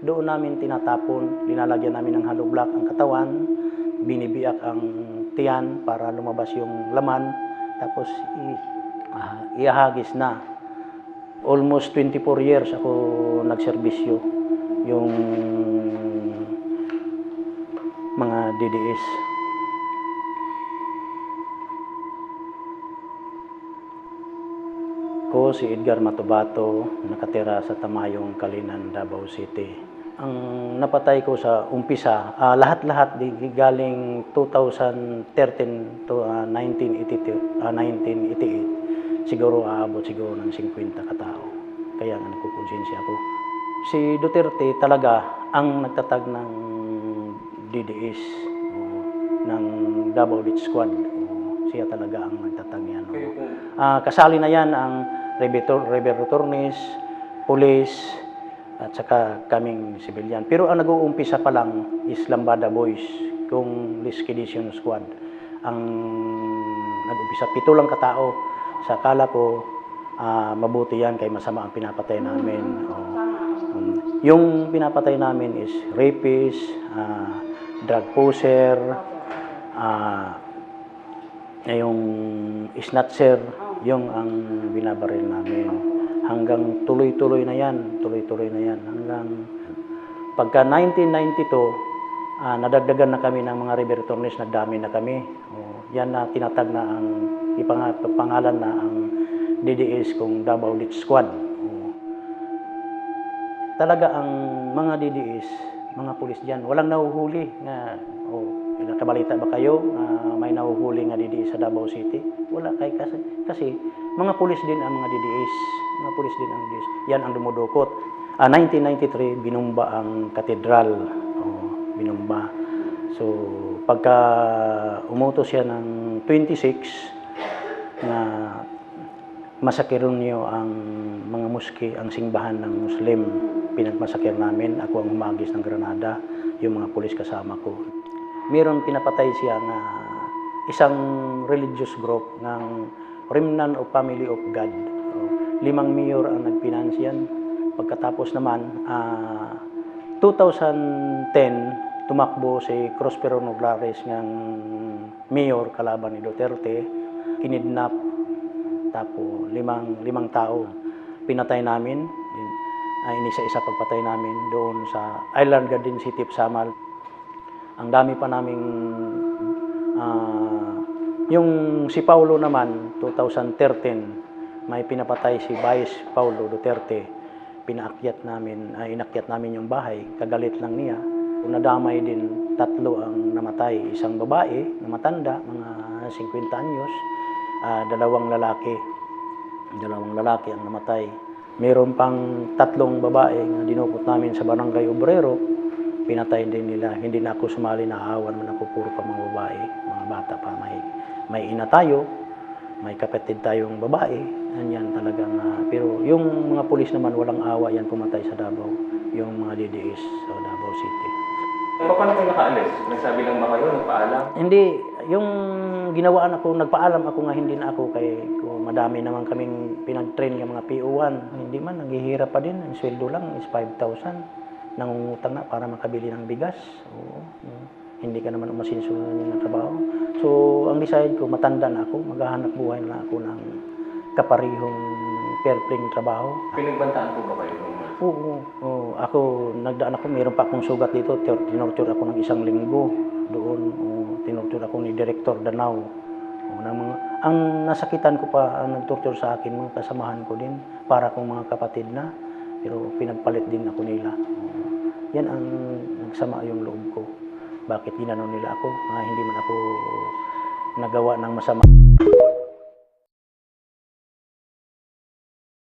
doon namin tinatapon, linalagyan namin ng hollow block ang katawan, binibiyak ang tiyan para lumabas yung laman, tapos iahagis na. Almost 24 years ako nagserbisyo, yung mga DDS. Ko si Edgar Matubato, nakatira sa Tamayong, Kalinan, Davao City. Ang napatay ko sa umpisa, lahat-lahat galing 2013 to 1988, siguro aabot siguro ng 50 katao. Kaya nga nagkukonsensya ako. Si Duterte talaga ang nagtatag ng DDS, ng Davao Death Squad. Siya talaga ang nagtatag yan. Kasali na yan ang Rebertornes, Police, at saka kaming civilian. Pero ang nag-uumpisa pa lang is Lambada Boys, kung Liquidation Squad. Ang nag-umpisa, 7 lang katao. Sa akala ko, mabuti yan kay masama ang pinapatay namin. Yung pinapatay namin is rapist, drug poser, yung snatcher, yung ang binabaril namin. Hanggang tuloy-tuloy na yan, hanggang pagka 1992, nadagdagan na kami ng mga Rebertornes, nagdami na kami. Yan na tinatag na ang ipangalan na ang DDS kung Davao Death Squad. Talaga ang mga DDS, mga pulis dyan, walang nahuhuli nga, nakabalita ba kayo may nahuhuli nga DDS sa Davao City? Wala kasi mga pulis din ang mga DDS, yan ang dumudukot. 1993 binumba ang katedral, binumba. So pagka umutos siya ng 26 na masakiron niyo ang mga muski, ang simbahan ng Muslim, pinagmasakir namin. Ako ang humagis ng granada, yung mga pulis kasama ko. Mayroon pinapatay siya na isang religious group ng Remnant of Family of God. 5 mayor ang nagpinansyan. Pagkatapos naman, 2010, tumakbo si Prospero Noglares ng mayor kalaban ni Duterte. Kinidnap, tapo 5 tao. Pinatay namin, inisa-isa pagpatay namin doon sa Island Garden City, Samal. Ang dami pa naming, yung si Paulo naman, 2013, may pinapatay si Vice Paulo Duterte. Inakyat namin yung bahay, kagalit lang niya. Nadamay din, 3 ang namatay. Isang babae na matanda, mga 50 anyos, 2 lalaki. 2 lalaki ang namatay. Meron pang 3 babae na dinukot namin sa Barangay Obrero. Pinatay din nila. Hindi na ako sumali, naawan man ako, puro pa mga babae, mga bata pa. May ina tayo, may kapatid tayong babae. Yan talagang, pero yung mga pulis naman, walang awa yan pumatay sa Davao. Yung mga DDS sa Davao City. Paano kayo nakaalis? Nagsabi lang ba kayo, nagpaalam? Hindi, yung ginawaan ako, nagpaalam ako nga hindi na ako kay madami naman kaming pinag-train ng mga PO1. Hindi man, naghihirap pa din. Ang sweldo lang is 5,000. Nangungutang na para makabili ng bigas. Hindi ka naman umasinso ng trabaho. So, ang decide ko, matanda na ako, maghahanap buhay na ako ng kaparihong fair playing trabaho. Pinagbantaan po ba kayo? Oo. Ako, nagdaan ako, mayroon pa akong sugat dito, tinorture ako ng 1 linggo doon. Tinorture ako ni Director Danao. Ang nasakitan ko pa, ang nagtorture sa akin, mga kasamahan ko din, para akong mga kapatid na, pero pinagpalit din ako nila. Yan ang nagsama yung loob ko. Bakit ginano nila ako? Hindi man ako nagawa ng masama.